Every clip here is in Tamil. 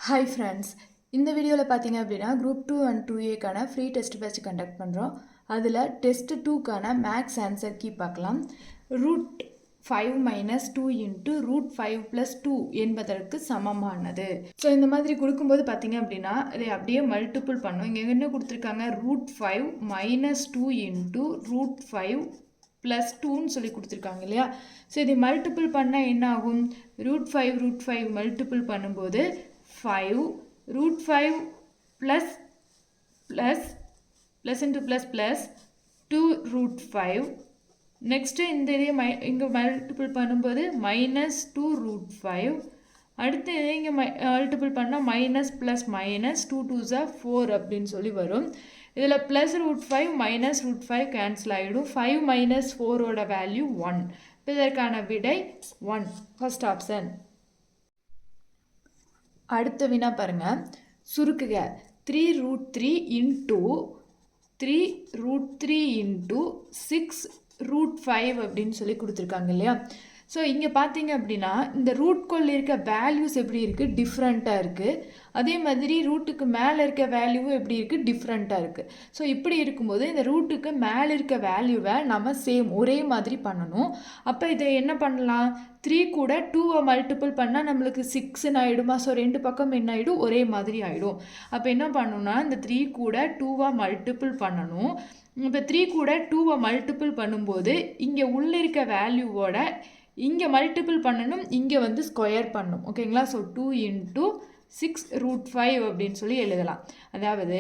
ஹாய் ஃப்ரெண்ட்ஸ், இந்த வீடியோவில் பார்த்தீங்க அப்படின்னா group 2 and 2A free test batch conduct பண்ணுறோம். அதில் டெஸ்ட் 2க்கான மேக்ஸ் ஆன்சர் கீ பார்க்கலாம். Root 5 minus 2 into root 5 plus 2 என்பதற்கு சமமானது. ஸோ இந்த மாதிரி கொடுக்கும்போது பார்த்தீங்க அப்படின்னா இதை அப்படியே மல்டிபிள் பண்ணும். இங்கே என்ன கொடுத்துருக்காங்க, root 5 minus 2 into root 5 plus 2ன்னு சொல்லி கொடுத்துருக்காங்க இல்லையா. ஸோ இதை மல்டிபிள் பண்ணால் என்ன ஆகும், ரூட் 5 மல்டிபிள் பண்ணும்போது 5 root 5 plus into plus 2 root 5. next இந்த இதை இங்கே மல்டிபிள் பண்ணும்போது மைனஸ் 2 root 5. அடுத்து இங்கே மல்டிபிள் பண்ணால் minus plus minus 2 2s are 4 அப்படின்னு சொல்லி வரும். இதில் plus root 5 minus root 5 cancel ஆகிடும். 5 மைனஸ் 4ஓட வேல்யூ 1. இப்போ இதற்கான விடை 1, ஃபர்ஸ்ட் ஆப்ஷன். அடுத்த வினா பாருங்க, சுருக்குக 3 root 3 into 3 root 3 into 6 root 5 அப்படின்னு சொல்லி கொடுத்துருக்காங்க இல்லையா. ஸோ இங்கே பார்த்தீங்க அப்படின்னா இந்த ரூட்குள்ளே இருக்க வேல்யூஸ் எப்படி இருக்குது, டிஃப்ரெண்ட்டாக இருக்குது. அதே மாதிரி ரூட்டுக்கு மேலே இருக்க வேல்யூவும் எப்படி இருக்குது, டிஃப்ரெண்ட்டாக இருக்குது. ஸோ இப்படி இருக்கும்போது இந்த ரூட்டுக்கு மேலே இருக்க வேல்யூவை நம்ம சேம் ஒரே மாதிரி பண்ணணும். அப்போ இதை என்ன பண்ணலாம், 3 கூட 2வை மல்டிபிள் பண்ணால் நம்மளுக்கு 6ன்னு ஆகிடுமா. ஸோ ரெண்டு பக்கம் என்ன ஆகிடும், ஒரே மாதிரி ஆகிடும். அப்போ என்ன பண்ணணும்னா இந்த 3 கூட 2வை மல்டிபிள் பண்ணணும். இப்போ 3 கூட 2வை மல்டிபிள் பண்ணும்போது இங்கே உள்ளே இருக்க வேல்யூவோட இங்கே மல்டிபிள் பண்ணணும், இங்கே வந்து ஸ்கொயர் பண்ணணும். ஓகேங்களா. ஸோ 2 இன்ட்டு 6 root 5 அப்படின்னு சொல்லி எழுதலாம். அதாவது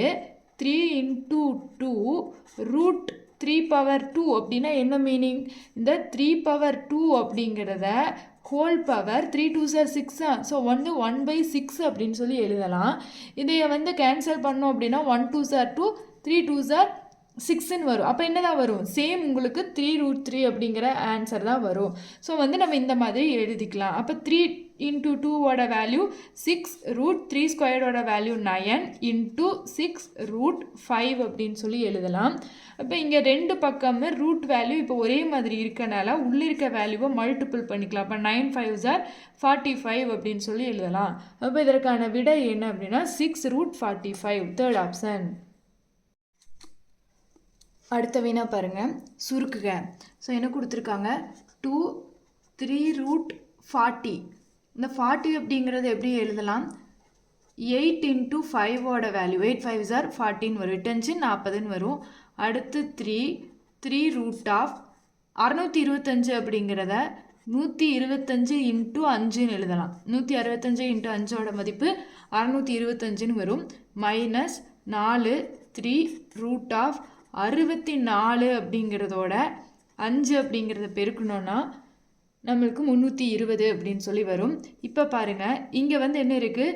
3 இன்ட்டு 2 ரூட் 3 பவர் 2 அப்படின்னா என்ன மீனிங், இந்த 3 பவர் 2 அப்படிங்கிறத whole power 3 2s are 6. So வந்து 1/6 அப்படின்னு சொல்லி எழுதலாம். இதையை வந்து கேன்சல் பண்ணோம் அப்படின்னா 1 2s are 2, 3 2s are 6ன்னு வரும். அப்போ என்ன தான் வரும், சேம் உங்களுக்கு 3 root 3 அப்படிங்கிற ஆன்சர் தான் வரும். ஸோ வந்து நம்ம இந்த மாதிரி எழுதிக்கலாம். அப்போ 3 இன்ட்டு 2ஓட வேல்யூ 6, ரூட் 3 ஸ்கொயரோட வேல்யூ 9 இன்ட்டு 6 root 5 அப்படின்னு சொல்லி எழுதலாம். அப்போ இங்கே ரெண்டு பக்கமே ரூட் வேல்யூ இப்போ ஒரே மாதிரி இருக்கனால உள்ளே இருக்க வேல்யூவை மல்டிபிள் பண்ணிக்கலாம். அப்போ 9 5s are 45 அப்படின்னு சொல்லி எழுதலாம். அப்போ இதற்கான விடை என்ன அப்படின்னா 6 root 45, தேர்ட் ஆப்ஷன். அடுத்த வினா பாருங்க, சுருக்குக. ஸோ என்ன கொடுத்துருக்காங்க, 2 3 root 40. இந்த 40 அப்படிங்கிறது எப்படி எழுதலாம், 8 இன்ட்டு 5ஓட வேல்யூ 8 5s are 14 வரும், 10 40ன்னு வரும். அடுத்து 3 ரூட் ஆஃப் 625 அப்படிங்கிறத 125 இன்ட்டு 5ன்னு எழுதலாம். 165 இன்ட்டு 5ஓட மதிப்பு 625ன்னு வரும். மைனஸ் 4 3 ரூட் ஆஃப் 64 அப்படிங்கிறதோட 5 அப்படிங்கிறத பெருக்கணும்னா நம்மளுக்கு 320 அப்படின்னு சொல்லி வரும். இப்போ பாருங்கள் இங்கே வந்து என்ன இருக்குது,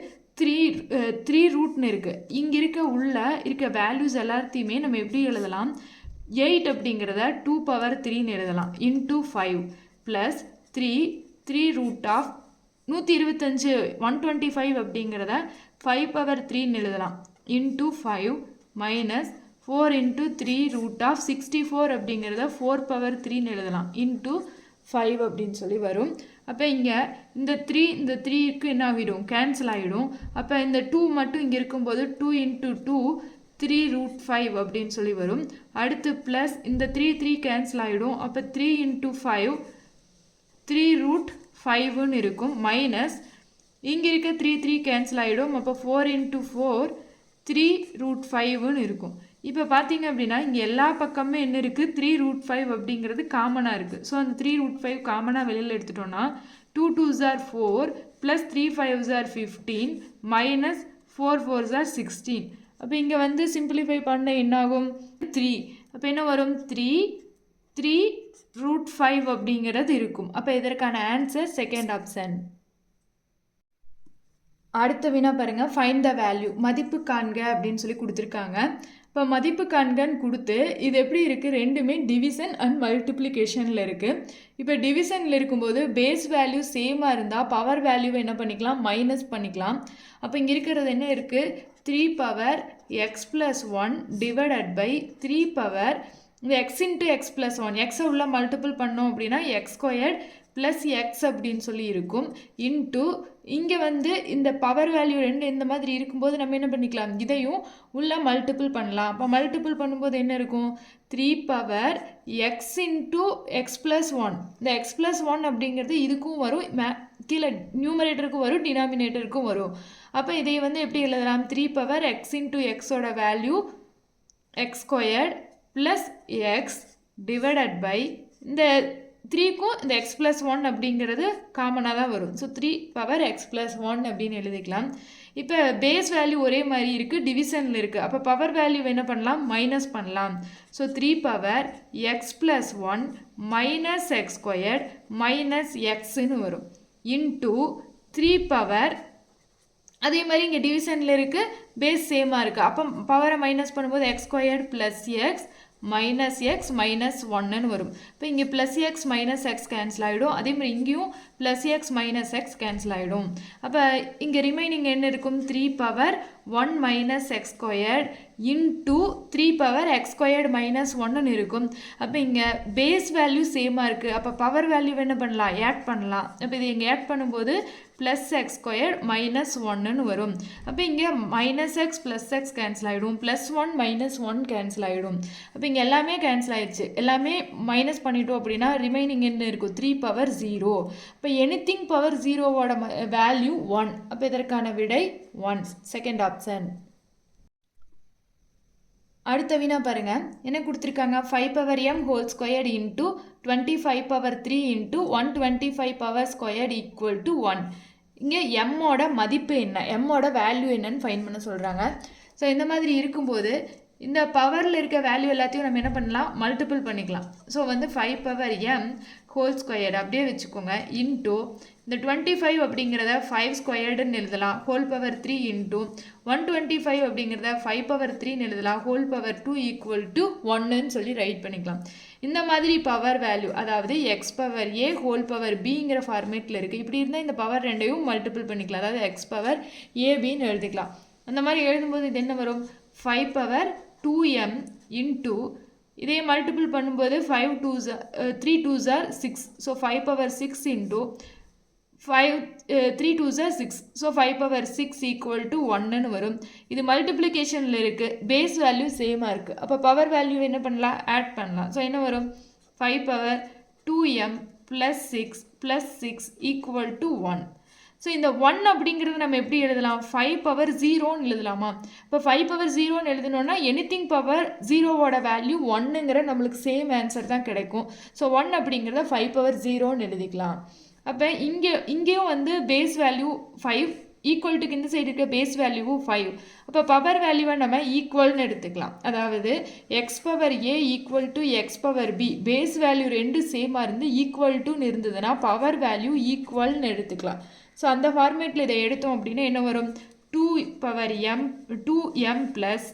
3 ரூட்னு இருக்குது. இங்கே உள்ள இருக்க வேல்யூஸ் எல்லாத்தையுமே நம்ம எப்படி எழுதலாம், 8 அப்படிங்கிறத 2 பவர் 3ன்னு எழுதலாம் இன்ட்டு 5 ப்ளஸ் 3 ரூட் ஆஃப் 125 125 அப்படிங்கிறத 5 பவர் 3ன்னு எழுதலாம் into 5 minus 4 into 3 root of 64 அப்படிங்கிறத 4 பவர் 3ன்னு எழுதலாம் இன்ட்டு 5 அப்படின்னு சொல்லி வரும். அப்போ இங்கே இந்த 3க்கு என்ன ஆகிடும், கேன்சல் ஆகிடும். அப்போ இந்த 2 மட்டும் இங்கே இருக்கும்போது 2 இன்ட்டு 2 3 root 5 அப்படின்னு சொல்லி வரும். அடுத்து ப்ளஸ் இந்த 3 கேன்சல் ஆகிடும். அப்போ 3 இன்ட்டு 5 3 root 5ன்னு இருக்கும். மைனஸ் இங்கே இருக்க 3 கேன்சல் ஆகிடும். அப்போ 4 இன்ட்டு 4 3 root 5ன்னு இருக்கும். இப்போ பார்த்தீங்க அப்படின்னா இங்கே எல்லா பக்கமே என்ன இருக்குது, 3 root 5 அப்படிங்கிறது காமனாக இருக்குது. ஸோ அந்த 3 root 5 காமனாக வெளியில் எடுத்துட்டோன்னா 2 2s are 4 plus 3 5s are 15 minus 4 4s are 16. அப்போ இங்கே வந்து சிம்பிளிஃபை பண்ண என்னாகும், 3. அப்போ என்ன வரும், 3 root 5 அப்படிங்கிறது இருக்கும். அப்போ இதற்கான ஆன்சர் செகண்ட் ஆப்ஷன். அடுத்த வினா பாருங்க, ஃபைண்ட் த வேல்யூ, மதிப்பு காண்க அப்படின்னு சொல்லி கொடுத்துருக்காங்க. இப்போ மதிப்பு காண்கன்னு கொடுத்து இது எப்படி இருக்குது, ரெண்டுமே டிவிஷன் அண்ட் மல்டிப்ளிகேஷனில் இருக்குது. இப்போ டிவிஷனில் இருக்கும்போது பேஸ் வேல்யூ சேமாக இருந்தால் பவர் வேல்யூவை என்ன பண்ணிக்கலாம், மைனஸ் பண்ணிக்கலாம். அப்போ இங்கே இருக்கிறது என்ன இருக்குது, 3 power X plus 1 divided by 3 power இந்த எக்ஸ் இன்ட்டு எக்ஸ் ப்ளஸ் 1, எக்ஸை உள்ள மல்டிபிள் பண்ணோம் அப்படின்னா எக்ஸ் ஸ்கொயர்ட் ப்ளஸ் எக்ஸ் அப்படின்னு சொல்லி இருக்கும் இன்ட்டு இங்கே வந்து இந்த பவர் வேல்யூ ரெண்டு இந்த மாதிரி இருக்கும்போது நம்ம என்ன பண்ணிக்கலாம், இதையும் உள்ள மல்டிபிள் பண்ணலாம். அப்போ மல்டிபிள் பண்ணும்போது என்ன இருக்கும், 3 power x into x plus one. இந்த எக்ஸ் ப்ளஸ் ஒன் அப்படிங்கிறது இதுக்கும் வரும், கீழே நியூமரேட்டருக்கும் வரும், டினாமினேட்டருக்கும் வரும். அப்போ இதை வந்து எப்படி எழுதலாம், 3 பவர் எக்ஸ் இன்ட்டு எக்ஸோட value x squared plus x divided by இந்த 3க்கும் இந்த எக்ஸ் ப்ளஸ் ஒன் அப்படிங்கிறது காமனாக தான் வரும். So 3 power X plus one அப்படின்னு எழுதிக்கலாம். இப்போ பேஸ் வேல்யூ ஒரே மாதிரி இருக்குது, டிவிஷனில் இருக்குது. அப்போ பவர் வேல்யூ என்ன பண்ணலாம், மைனஸ் பண்ணலாம். So 3 power X plus one minus X squared minus எக்ஸ்ன்னு வரும் இன்ட்டு 3 பவர், அதே மாதிரி இங்கே டிவிஷனில் இருக்குது, பேஸ் சேமாக இருக்குது. அப்போ பவரை மைனஸ் பண்ணும்போது X squared plus X minus X minus ஒன்னுன்னு வரும். இப்போ இங்கே plus X minus X cancel ஆகிடும். அதே மாதிரி இங்கேயும் plus X minus X cancel ஆகிடும். அப்போ இங்கே ரிமைனிங் என்ன இருக்கும், 3 power 1 minus X squared into 3 power X squared minus ஒன்னுன்னு இருக்கும். அப்போ இங்கே பேஸ் வேல்யூ சேமாக இருக்குது. அப்போ பவர் வேல்யூ என்ன பண்ணலாம், ஆட் பண்ணலாம். அப்போ இது இங்கே ஆட் பண்ணும்போது ப்ளஸ் எக்ஸ் ஸ்கொயர்ட் மைனஸ் ஒன்னுன்னு வரும். அப்போ இங்கே minus X plus X cancel ஆகிடும், plus one minus one cancel ஆகிடும். அப்போ இங்கே எல்லாமே கேன்சல் ஆகிடுச்சு, எல்லாமே மைனஸ் பண்ணிட்டோம் அப்படின்னா ரிமைனிங் என்ன இருக்கும், 3 பவர் 0. இப்போ எனிதிங் பவர் 0வோட வேல்யூ 1. அப்போ இதற்கான விடை 1, செகண்ட் ஆப்ஷன். அடுத்த வினா பாருங்க, என்ன கொடுத்துருக்காங்க, 5 power m whole squared into 25 power 3 into 125 power squared equal to 1. இங்கே எம்மோட மதிப்பு என்ன, எம்மோட வேல்யூ என்னன்னு ஃபைன் பண்ண சொல்கிறாங்க. ஸோ இந்த மாதிரி இருக்கும்போது இந்த பவரில் இருக்க வேல்யூ எல்லாத்தையும் நம்ம என்ன பண்ணலாம், மல்டிபிள் பண்ணிக்கலாம். ஸோ வந்து 5 பவர் m ஹோல் ஸ்கொயர்டு அப்படியே வச்சுக்கோங்க இன்ட்டு இந்த 25 அப்படிங்கிறத 5 ஸ்கொயர்டுன்னு எழுதலாம், ஹோல் பவர் 3 இன்ட்டு 125 அப்படிங்கிறத 5 பவர் 3ன்னு எழுதலாம், ஹோல் பவர் 2 ஈக்குவல் டு 1ன்னு சொல்லி ரைட் பண்ணிக்கலாம். இந்த மாதிரி பவர் வேல்யூ, அதாவது எக்ஸ் பவர் ஏ ஹோல் பவர் பிங்கிற ஃபார்மேட்டில் இருக்குது. இப்படி இருந்தால் இந்த பவர் ரெண்டையும் மல்டிபிள் பண்ணிக்கலாம், அதாவது எக்ஸ் பவர் ஏபின்னு எழுதிக்கலாம். அந்த மாதிரி எழுதும்போது இது என்ன வரும், 5 பவர் 2m இன்ட்டு இதே மல்டிபிள் பண்ணும்போது 3 2s are 6. So 5 power 6 into 3 2s are 6. So 5 power 6 equal to 1ன்னு வரும். இது மல்டிப்ளிகேஷனில் இருக்குது, பேஸ் வேல்யூ சேமாக இருக்குது. அப்போ பவர் வேல்யூ என்ன பண்ணலாம், ஆட் பண்ணலாம். ஸோ என்ன வரும், 5 power 2m plus 6 plus 6 equal to 1. So இந்த 1 அப்படிங்கிறது நம்ம எப்படி எழுதலாம், 5 பவர் 0ன்னு எழுதலாமா. இப்போ 5 பவர் 0ன்னு எழுதணும்னா எனிதிங் பவர் 0வோட வேல்யூ 1ங்கிற நம்மளுக்கு சேம் ஆன்சர் தான் கிடைக்கும். ஸோ 1 அப்படிங்கிறத 5 பவர் 0ன்னு எழுதிக்கலாம். அப்போ இங்கேயும் வந்து பேஸ் வேல்யூ 5 ஈக்குவல் டுக்கு இந்த சைடு இருக்க பேஸ் வேல்யூவும் 5. அப்போ பவர் வேல்யூவை நம்ம ஈக்குவல்னு எடுத்துக்கலாம். அதாவது x power A equal to x power B, base value ரெண்டு சேமாக இருந்து ஈக்குவல் டுன்னு இருந்ததுன்னா பவர் வேல்யூ ஈக்குவல்னு எடுத்துக்கலாம். ஸோ அந்த ஃபார்மேட்டில் இதை எடுத்தோம் அப்படின்னா என்ன வரும், 2 power m 2m plus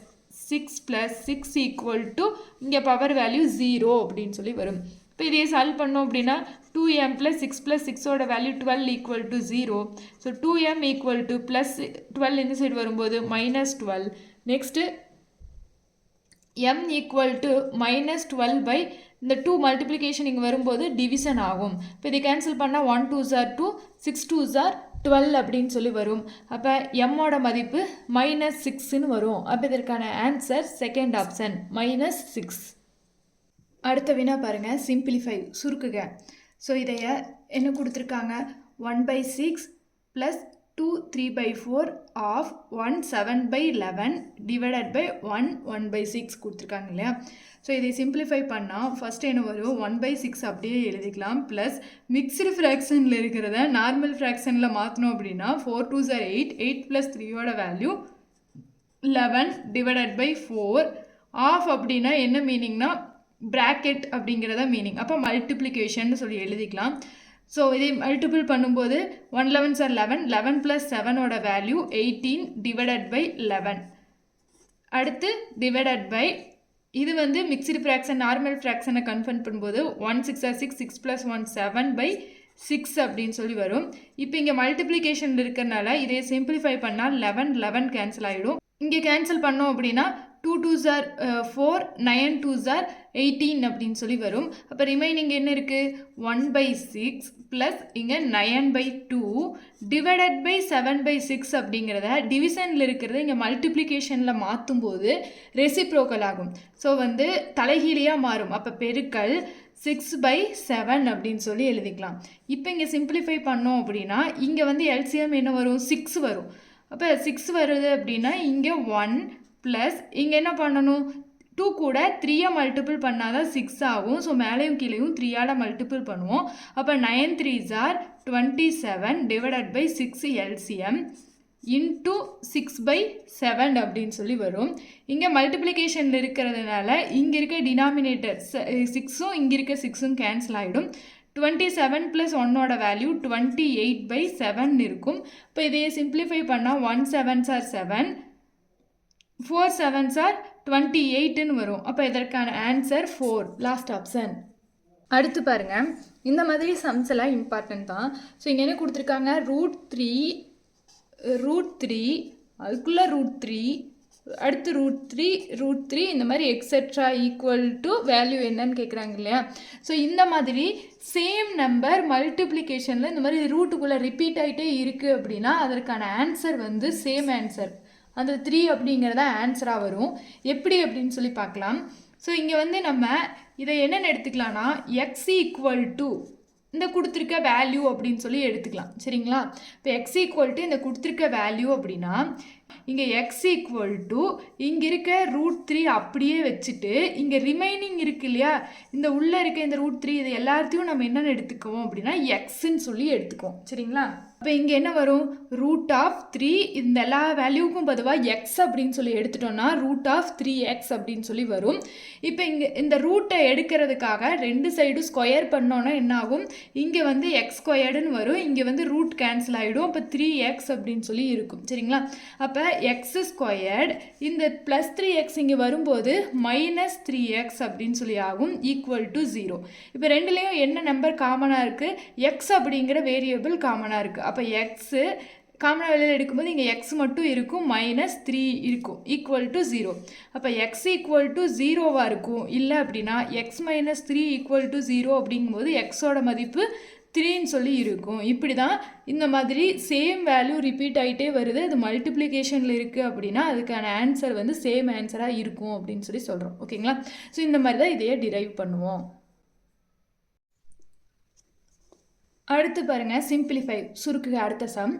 6 plus 6 equal to இங்கே பவர் வேல்யூ 0 அப்படின்னு சொல்லி வரும். இப்போ இதையே சால்வ் பண்ணோம் அப்படின்னா 2m ப்ளஸ் 6 ப்ளஸ் 6ஓட value 12 equal to 0. So 2m equal to plus 12 இந்த சைடு வரும்போது minus 12. Next m equal to minus 12 by இந்த 2 மல்டிப்ளிகேஷன் இங்கே வரும்போது டிவிஷன் ஆகும். இப்போ இதை கேன்சல் பண்ணால் 1 2s are 2, 6 2s are 12 அப்படின்னு சொல்லி வரும். அப்போ எம்மோட மதிப்பு மைனஸ் 6ன்னு வரும். அப்போ இதற்கான ஆன்சர் செகண்ட் ஆப்ஷன் மைனஸ் 6. அடுத்த வினா பாருங்கள், சிம்பிளிஃபை சுருக்குக. ஸோ இதைய என்ன கொடுத்துருக்காங்க, 1/6 ப்ளஸ் 2 3/4 ஆஃப் 1 7/11 டிவைடட் பை 1 1/6 கொடுத்துருக்காங்க இல்லையா. ஸோ இதை சிம்பிளிஃபை பண்ணால் ஃபஸ்ட்டு என்ன வரும், 1/6 அப்படியே எழுதிக்கலாம். ப்ளஸ் மிக்ஸ்டு ஃப்ராக்ஷனில் இருக்கிறத நார்மல் ஃப்ராக்ஷனில் மாற்றணும் அப்படின்னா 4 2s are 8, 8 ப்ளஸ் 3யோட வேல்யூ 11 டிவைடட் பை 4. ஆஃப் அப்படின்னா என்ன மீனிங்னா ப்ராக்கெட் அப்படிங்கிறத மீனிங். அப்போ மல்டிப்ளிகேஷன் சொல்லி எழுதிக்கலாம். ஸோ இதை மல்டிபிள் பண்ணும்போது 1 11s are 11, 11 ப்ளஸ் 7ஓட வேல்யூ 18 டிவைடட் பை 11. அடுத்து டிவைடட் பை இது வந்து மிக்ஸ்டு ஃப்ராக்ஷன் நார்மல் ஃப்ராக்ஷனை கன்வெர்ட் பண்ணும்போது 1 6 are 6, 6 ப்ளஸ் 1 7/6 அப்படின்னு சொல்லி வரும். இப்போ இங்கே மல்டிப்ளிகேஷன் இருக்கிறனால இதை சிம்பிளிஃபை பண்ணால் 11 11 கேன்சல் ஆகிடும். இங்கே கேன்சல் பண்ணோம் அப்படின்னா 2 2s are 4, 9 2s are 18 அப்படின்னு சொல்லி வரும். அப்போ ரிமைனிங் என்ன இருக்குது 1/6 ப்ளஸ் இங்கே 9/2 டிவைடட் பை 7/6 அப்படிங்கிறத டிவிஷனில் இருக்கிறத இங்கே மல்டிப்ளிகேஷனில் மாற்றும் போது ரெசிப்ரோக்கல் ஆகும். ஸோ வந்து தலைகீழியாக மாறும். அப்போ பெருக்கல் 6/7 அப்படின்னு சொல்லி எழுதிக்கலாம். இப்போ இங்கே சிம்பிளிஃபை பண்ணோம் அப்படின்னா இங்கே வந்து எல்சிஎம் என்ன வரும் 6 வரும். அப்போ 6 வருது அப்படின்னா இங்கே 1 ப்ளஸ் இங்கே என்ன பண்ணணும் 2 கூட 3 மல்டிபிள் பண்ணால் தான் 6 ஆகும். ஸோ மேலேயும் கீழேயும் 3ஆல் மல்டிபிள் பண்ணுவோம். அப்போ 9 3s are 27 divided by 6 LCM into 6/7 அப்படின்னு சொல்லி வரும். இங்கே மல்டிப்ளிகேஷனில் இருக்கிறதுனால இங்கே இருக்க டினாமினேட்டர் 6ம் இங்கே இருக்க 6ம் கேன்சல் ஆகிடும். 27 + 1ஓட வேல்யூ 28/7 இருக்கும். இப்போ இதையே சிம்பிளிஃபை பண்ணால் 1 7s are 7, 4 7s are 28ன்னு வரும். அப்போ இதற்கான ஆன்சர் 4, லாஸ்ட் ஆப்ஷன். அடுத்து பாருங்கள், இந்த மாதிரி சம்ஸ் எல்லாம் இம்பார்ட்டன்ட் தான். ஸோ இங்கே என்ன கொடுத்துருக்காங்க √3 அதுக்குள்ளே √3 அடுத்து √3 இந்த மாதிரி எக்ஸெட்ரா ஈக்குவல் டு வேல்யூ என்னன்னு கேட்குறாங்க இல்லையா. ஸோ இந்த மாதிரி சேம் நம்பர் மல்டிப்ளிகேஷனில் இந்த மாதிரி ரூட்டுக்குள்ளே ரிப்பீட் ஆகிட்டே இருக்குது அப்படின்னா அதற்கான ஆன்சர் வந்து சேம் ஆன்சர், அந்த 3 அப்படிங்கிறத ஆன்சராக வரும். எப்படி அப்படின்னு சொல்லி பார்க்கலாம். ஸோ இங்கே வந்து நம்ம இதை என்னென்னு எடுத்துக்கலாம்னா எக்ஸ் ஈக்குவல் டு இந்த கொடுத்துருக்க வேல்யூ அப்படின்னு சொல்லி எடுத்துக்கலாம். சரிங்களா. இப்போ எக்ஸ் ஈக்குவல் டு இந்த கொடுத்துருக்க வேல்யூ அப்படின்னா இங்கே எக்ஸ் ஈக்குவல் டு இங்கே இருக்க √3 அப்படியே வச்சுட்டு இங்கே ரிமைனிங் இருக்கு இல்லையா, இந்த உள்ளே இருக்க இந்த √3 இது எல்லாத்தையும் நம்ம என்னென்னு எடுத்துக்குவோம் அப்படின்னா எக்ஸ்ன்னு சொல்லி எடுத்துக்குவோம். சரிங்களா. அப்போ இங்கே என்ன வரும் √3 இந்த எல்லா வேல்யூவுக்கும் பொதுவாக எக்ஸ் அப்படின்னு சொல்லி எடுத்துட்டோம்னா √3x அப்படின்னு சொல்லி வரும். இப்போ இங்கே இந்த ரூட்டை எடுக்கிறதுக்காக ரெண்டு சைடும் ஸ்கொயர் பண்ணோன்னா என்ன ஆகும், இங்கே வந்து எக்ஸ் ஸ்கொயர்டுன்னு வரும், இங்கே வந்து ரூட் கேன்சல் ஆகிடும். அப்போ 3x அப்படின்னு சொல்லி இருக்கும். சரிங்களா. அப்போ எக்ஸ் ஸ்கொயர்டு இந்த ப்ளஸ் 3x இங்கே வரும்போது -3x அப்படின்னு சொல்லி ஆகும் ஈக்குவல் டு 0. இப்போ ரெண்டுலேயும் என்ன நம்பர் காமனாக இருக்குது, எக்ஸ் அப்படிங்கிற வேரியபிள் காமனாக இருக்குது. அப்போ எக்ஸு காமனாக வெளியில் எடுக்கும்போது இங்கே எக்ஸ் மட்டும் இருக்கும், -3 இருக்கும் ஈக்குவல் டு 0. அப்போ எக்ஸ் ஈக்குவல் டு 0வாக இருக்கும். இல்லை அப்படின்னா எக்ஸ் -3 ஈக்குவல் டு 0 அப்படிங்கும்போது எக்ஸோட மதிப்பு 3ன்னு சொல்லி இருக்கும். இப்படி தான் இந்த மாதிரி சேம் வேல்யூ ரிப்பீட் ஆகிட்டே வருது, அது மல்டிப்ளிகேஷனில் இருக்குது அப்படின்னா அதுக்கான ஆன்சர் வந்து சேம் ஆன்சராக இருக்கும் அப்படின்னு சொல்லி சொல்கிறோம். ஓகேங்களா. ஸோ இந்த மாதிரி தான் இதையே டிரைவ் பண்ணுவோம். அடுத்து பாருங்கள் சிம்பிளிஃபை சுருக்குக அடுத்த சம்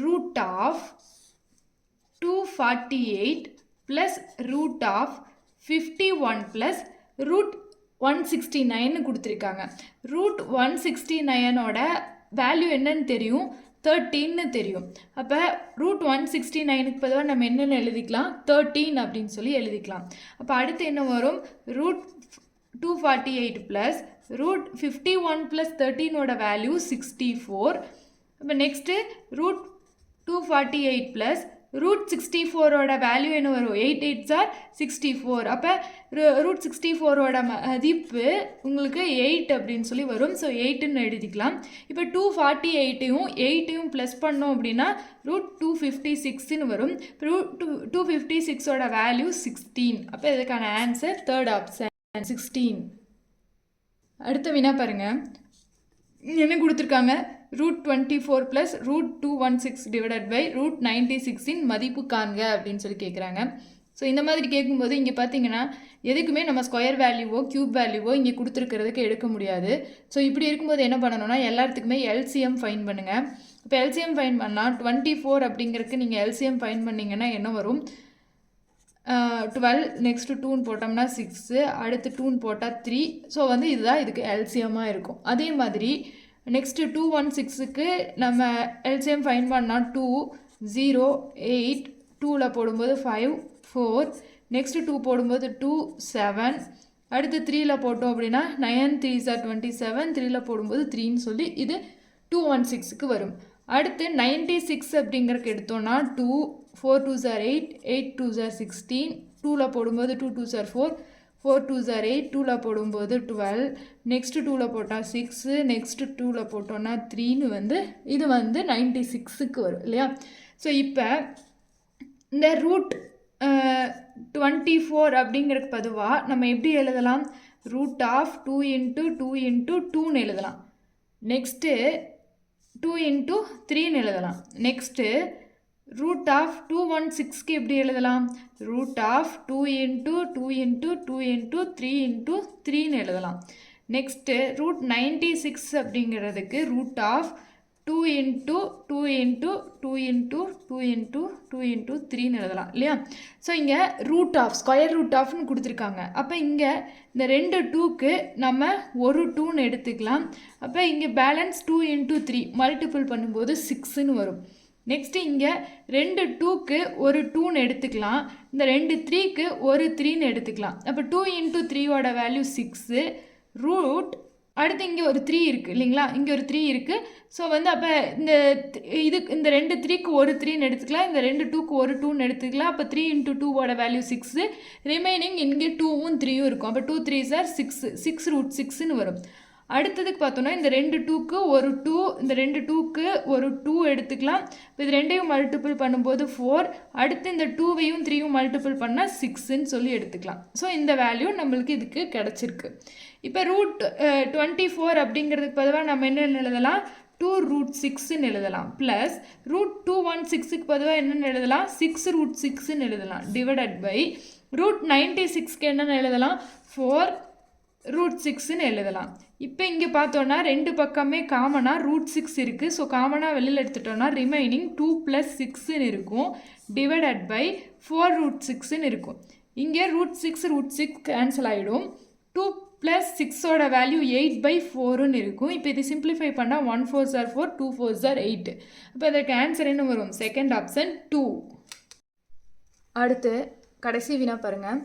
√248 ப்ளஸ் √51 ப்ளஸ் √169 கொடுத்துருக்காங்க. √169ஓட வேல்யூ என்னன்னு தெரியும் 13ன்னு தெரியும். அப்போ √169க்கு பதிலாக நம்ம என்னென்னு எழுதிக்கலாம் 13 அப்படின்னு சொல்லி எழுதிக்கலாம். அப்போ அடுத்து என்ன வரும் √248 ப்ளஸ் √51 ப்ளஸ் 13ஓட வேல்யூ 64. இப்போ நெக்ஸ்ட்டு √248 ப்ளஸ் √64ஓட வேல்யூ என்ன வரும் 8 8s are 64. அப்போ √64ஓட மதிப்பு உங்களுக்கு 8 அப்படின்னு சொல்லி வரும். ஸோ 8ன்னு எழுதிக்கலாம். இப்போ 248ஐயும் ப்ளஸ் பண்ணோம் அப்படின்னா √256ன்னு வரும். √256ஓட வேல்யூ 16. அப்போ இதுக்கான ஆன்சர் தேர்ட் ஆப்ஷன் 16. அடுத்த வினா பாருங்கள், என்ன கொடுத்துருக்காங்க √24 ப்ளஸ் √216 டிவைடட் பை √96 மதிப்பு காண்க அப்படின்னு சொல்லி கேட்குறாங்க. ஸோ இந்த மாதிரி கேட்கும்போது இங்கே பார்த்தீங்கன்னா எதுக்குமே நம்ம ஸ்கொயர் வேல்யூவோ க்யூப் வேல்யூவோ இங்கே கொடுத்துருக்கிறதுக்கு எடுக்க முடியாது. ஸோ இப்படி இருக்கும்போது என்ன பண்ணணும்னா எல்லாத்துக்குமே எல்சிஎம் ஃபைன் பண்ணுங்கள். இப்போ எல்சிஎம் ஃபைன் பண்ணால் 24 அப்படிங்கிறதுக்கு நீங்கள் எல்சிஎம் ஃபைன் பண்ணிங்கன்னா என்ன வரும் 12 நெக்ஸ்ட்டு 2ன்னு போட்டோம்னா 6 அடுத்து 2ன்னு போட்டால் 3. ஸோ வந்து இதுதான் இதுக்கு எல்சிஎம்மாக இருக்கும். அதே மாதிரி நெக்ஸ்ட்டு 216க்கு நம்ம எல்சிஎம் ஃபைன் பண்ணால் 2 0 8 2ல் போடும்போது 5 4 நெக்ஸ்ட்டு 2 போடும்போது 2 7 அடுத்து 3ல் போட்டோம் அப்படின்னா 9 3s are 27 3ல் போடும்போது 3ன்னு சொல்லி இது 216க்கு வரும். அடுத்து 96 அப்படிங்கிறக்கு எடுத்தோன்னா 2 4 2s are 8 8 2s are 16 2ல் போடும்போது 2 2s are 4 4 2s are 8 2ல் போடும்போது 12 நெக்ஸ்ட்டு 2ல் போட்டால் 6 நெக்ஸ்ட்டு 2ல் போட்டோன்னா 3ன்னு வந்து இது வந்து 96க்கு வரும் இல்லையா. ஸோ இப்போ இந்த 24 அப்படிங்கிறதுக்கு பதுவாக நம்ம எப்படி எழுதலாம்? ரூட் ஆஃப் 2 இன்ட்டு 2 இன்ட்டு 2ன்னு எழுதலாம். நெக்ஸ்ட்டு 2 இன்ட்டு 3ன்னு எழுதலாம். நெக்ஸ்ட்டு ரூட் ஆஃப் 216க்கு எப்படி எழுதலாம்? Root of 2 into 2 into 2 into 3 into 3ன்னு எழுதலாம். நெக்ஸ்ட்டு ரூட் 96 அப்படிங்கிறதுக்கு root of 2 into 2 into 2 into 2 into 2 into 3ன்னு எழுதலாம் இல்லையா? ஸோ இங்கே ரூட் ஆஃப் ஸ்கொயர் ரூட் ஆஃப்னு கொடுத்துருக்காங்க. அப்போ இங்கே இந்த ரெண்டு 2க்கு நம்ம ஒரு 2ன்னு எடுத்துக்கலாம். அப்போ இங்கே பேலன்ஸ் 2 இன்ட்டு 3 மல்டிபிள் பண்ணும்போது 6ன்னு வரும். நெக்ஸ்ட்டு இங்கே ரெண்டு 2க்கு ஒரு 2ன்னு எடுத்துக்கலாம். இந்த ரெண்டு 3க்கு ஒரு 3ன்னு எடுத்துக்கலாம். அப்போ 2 இன்ட்டு 3வோட வேல்யூ 6 ரூட் அடுத்து இங்கே ஒரு 3 இருக்குது இல்லைங்களா? இங்கே ஒரு 3 இருக்குது. ஸோ அப்போ இந்த ரெண்டு 3க்கு ஒரு 3ன்னு எடுத்துக்கலாம். இந்த ரெண்டு 2க்கு ஒரு 2ன்னு எடுத்துக்கலாம். அப்போ 3 இன்ட்டு 2வோட வேல்யூ 6. ரிமைனிங் இங்கே 2வும் 3யும் இருக்கும். அப்போ 2 3s are 6 6 ரூட் 6ன்னு வரும். அடுத்ததுக்கு பார்த்தோன்னா இந்த ரெண்டு 2க்கு ஒரு 2, இந்த ரெண்டு 2க்கு ஒரு 2 எடுத்துக்கலாம். இப்போ இது ரெண்டையும் மல்டிபிள் பண்ணும்போது 4. அடுத்து இந்த 2வையும் 3யும் மல்டிபிள் பண்ணால் 6ன்னு சொல்லி எடுத்துக்கலாம். ஸோ இந்த வேல்யூ நம்மளுக்கு இதுக்கு கிடச்சிருக்கு. இப்போ ரூட் 24 அப்படிங்கிறதுக்கு பதிலாக நம்ம என்ன எழுதலாம்? 2 ரூட் 6ன்னு எழுதலாம். ப்ளஸ் ரூட் 216க்கு பதிலாக என்னென்னு எழுதலாம்? 6 ரூட் 6ன்னு எழுதலாம். டிவைடட் பை ரூட் 96க்கு என்னென்னு எழுதலாம்? 4 ரூட் 6ன்னு எழுதலாம். இப்போ இங்கே பார்த்தோன்னா ரெண்டு பக்கமே காமனாக ரூட் 6 இருக்குது. ஸோ காமனாக வெளியில் எடுத்துட்டோன்னா ரிமைனிங் 2 + 6ன்னு இருக்கும். டிவைடட் பை 4 ரூட் 6ன்னு இருக்கும். இங்கே ரூட் 6 ரூட் 6 கேன்சல் ஆகிடும். 2 + 6ஓட வேல்யூ 8/4ன்னு இருக்கும். இப்போ இது சிம்பிளிஃபை பண்ணால் 1 4s are 4, 2 4s are 8. இப்போ இதற்கு ஆன்சர் என்ன வரும்? Second option 2. அடுத்து கடைசி வினா பாருங்கள்.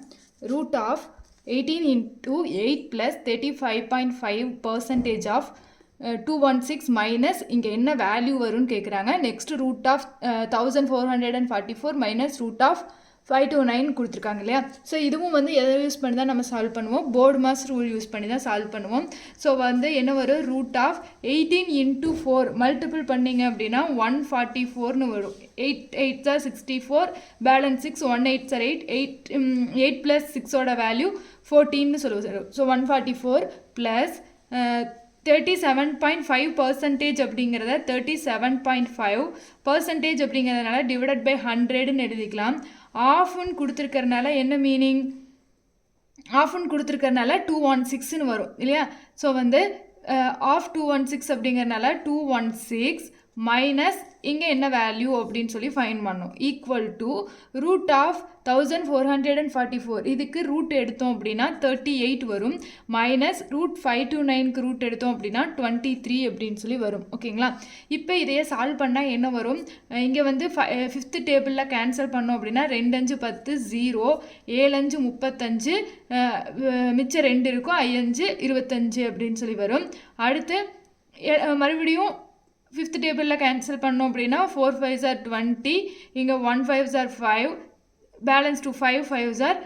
Root of 18 into 8 plus 35.5% of 216 minus இங்கே என்ன வேல்யூ வரும்னு கேட்குறாங்க. Next root of 1444 minus root of 529 கொடுத்துருக்காங்க இல்லையா? ஸோ இதுவும் எதை யூஸ் பண்ணி தான் நம்ம சால்வ் பண்ணுவோம்? போர்டு மாஸ் ரூல் யூஸ் பண்ணி தான் சால்வ் பண்ணுவோம். ஸோ என்ன வரும்? ரூட் ஆஃப் 18 into 4 மல்டிபிள் பண்ணிங்க அப்படின்னா 144ன்னு வரும். 8 8s are 64, balance 6, 1 8s are 8, 8 + 6ஓட வேல்யூ 14ன்னு சொல்லுவோம். ஸோ 144 ப்ளஸ் 37.5% அப்படிங்கிறத 37.5% அப்படிங்கிறதுனால டிவைடட் பை 100ன்னு எழுதிக்கலாம். ஆஃப்னு கொடுத்துருக்கறனால என்ன மீனிங்? ஆஃப்னு கொடுத்துருக்கறனால 216ன்னு வரும் இல்லையா? ஸோ ஆஃப் 216 அப்படிங்கிறனால 216 மைனஸ் இங்கே என்ன வேல்யூ அப்படின்னு சொல்லி ஃபைன் பண்ணோம். ஈக்குவல் டு ரூட் ஆஃப் 1444 இதுக்கு ரூட் எடுத்தோம் அப்படின்னா 38 வரும். மைனஸ் ரூட் 529க்கு ரூட் எடுத்தோம் அப்படின்னா 23 அப்படின்னு சொல்லி வரும். ஓகேங்களா? இப்போ இதையே சால்வ் பண்ணால் என்ன வரும்? இங்கே 5th டேபிளில் கேன்சல் பண்ணோம் அப்படின்னா 2 5 10 0, 7 5 35, மிச்சம் 2 இருக்கும், 5 25 அப்படின்னு சொல்லி வரும். அடுத்து மறுபடியும் 5th டேபிளில் கேன்சல் பண்ணோம் அப்படின்னா 4 5s are 20, இங்கே 1 5s are 5, balance 2 5 5s are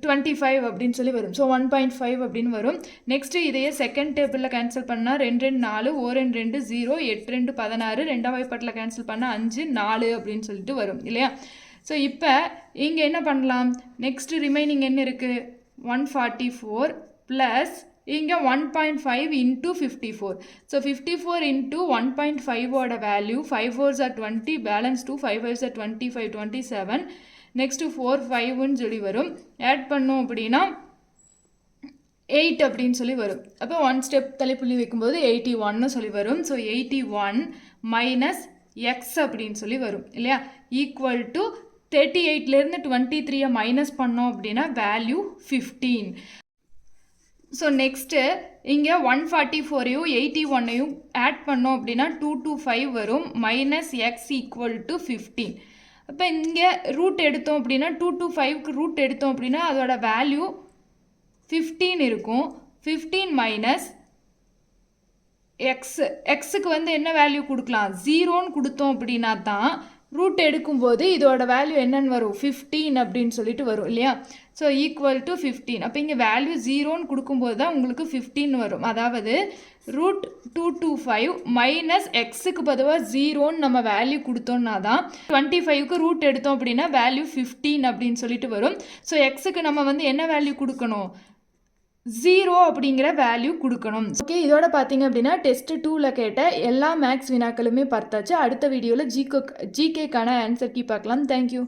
25 அப்படின்னு சொல்லி வரும். ஸோ 1.5 அப்படின்னு வரும். நெக்ஸ்ட்டு இதையே செகண்ட் டேபிளில் கேன்சல் பண்ணால் 2 2 4, 1 2 0, 8 2 16, ரெண்டாம் வாய்ப்பாட்டில் கேன்சல் பண்ணால் 5 4 அப்படின்னு சொல்லிட்டு வரும் இல்லையா? ஸோ இப்போ இங்கே என்ன பண்ணலாம்? நெக்ஸ்ட்டு ரிமைனிங் என்ன இருக்குது? 144 ப்ளஸ் இங்கே 1.5 into 54. ஸோ 54 into 1.5ஓட value 5 4s are 20, balance 2 5 5s are 25 27, next 4 5ன்னு சொல்லி வரும். ஆட் பண்ணோம் அப்படின்னா 8 அப்படின்னு சொல்லி வரும். அப்போ 1 ஸ்டெப் தலைப்புள்ளி வைக்கும்போது 81ன்னு சொல்லி வரும். ஸோ 81 மைனஸ் எக்ஸ் அப்படின்னு சொல்லி வரும் இல்லையா? ஈக்குவல் டு 38லேருந்து 23 மைனஸ் பண்ணோம் அப்படின்னா வேல்யூ 15. ஸோ நெக்ஸ்ட்டு இங்கே 144ஐயும் 81ஐயும் ஆட் பண்ணோம் அப்படின்னா 225 வரும். Minus X equal to 15. அப்போ இங்கே ரூட் எடுத்தோம் அப்படின்னா 225க்கு ரூட் எடுத்தோம் அப்படின்னா அதோட வேல்யூ 15 இருக்கும். 15 மைனஸ் எக்ஸுக்கு என்ன வேல்யூ கொடுக்கலாம்? 0ன்னு கொடுத்தோம் அப்படின்னா தான் ரூட் எடுக்கும்போது இதோட வேல்யூ என்னன்னு வரும் 15 அப்படின்னு சொல்லிட்டு வரும் இல்லையா. So equal to 15. அப்போ இங்கே வேல்யூ 0ன்னு கொடுக்கும்போது தான் உங்களுக்கு 15 வரும். அதாவது √225 மைனஸ் எக்ஸுக்கு பொதுவாக 0ன்னு நம்ம வேல்யூ கொடுத்தோம்னா தான் 25க்கு ரூட் எடுத்தோம் அப்படின்னா வேல்யூ 15 அப்படின்னு சொல்லிட்டு வரும். ஸோ எக்ஸுக்கு நம்ம வந்து என்ன வேல்யூ கொடுக்கணும், 0 அப்படிங்கிற வேல்யூ கொடுக்கணும். ஓகே, இதோட பார்த்தீங்க அப்படின்னா டெஸ்ட் 2ல் கேட்ட எல்லா மேக்ஸ் வினாக்களுமே பார்த்தாச்சு. அடுத்த வீடியோவில் ஜிகேக்கான ஆன்சர் கீ பார்க்கலாம். தேங்க்யூ.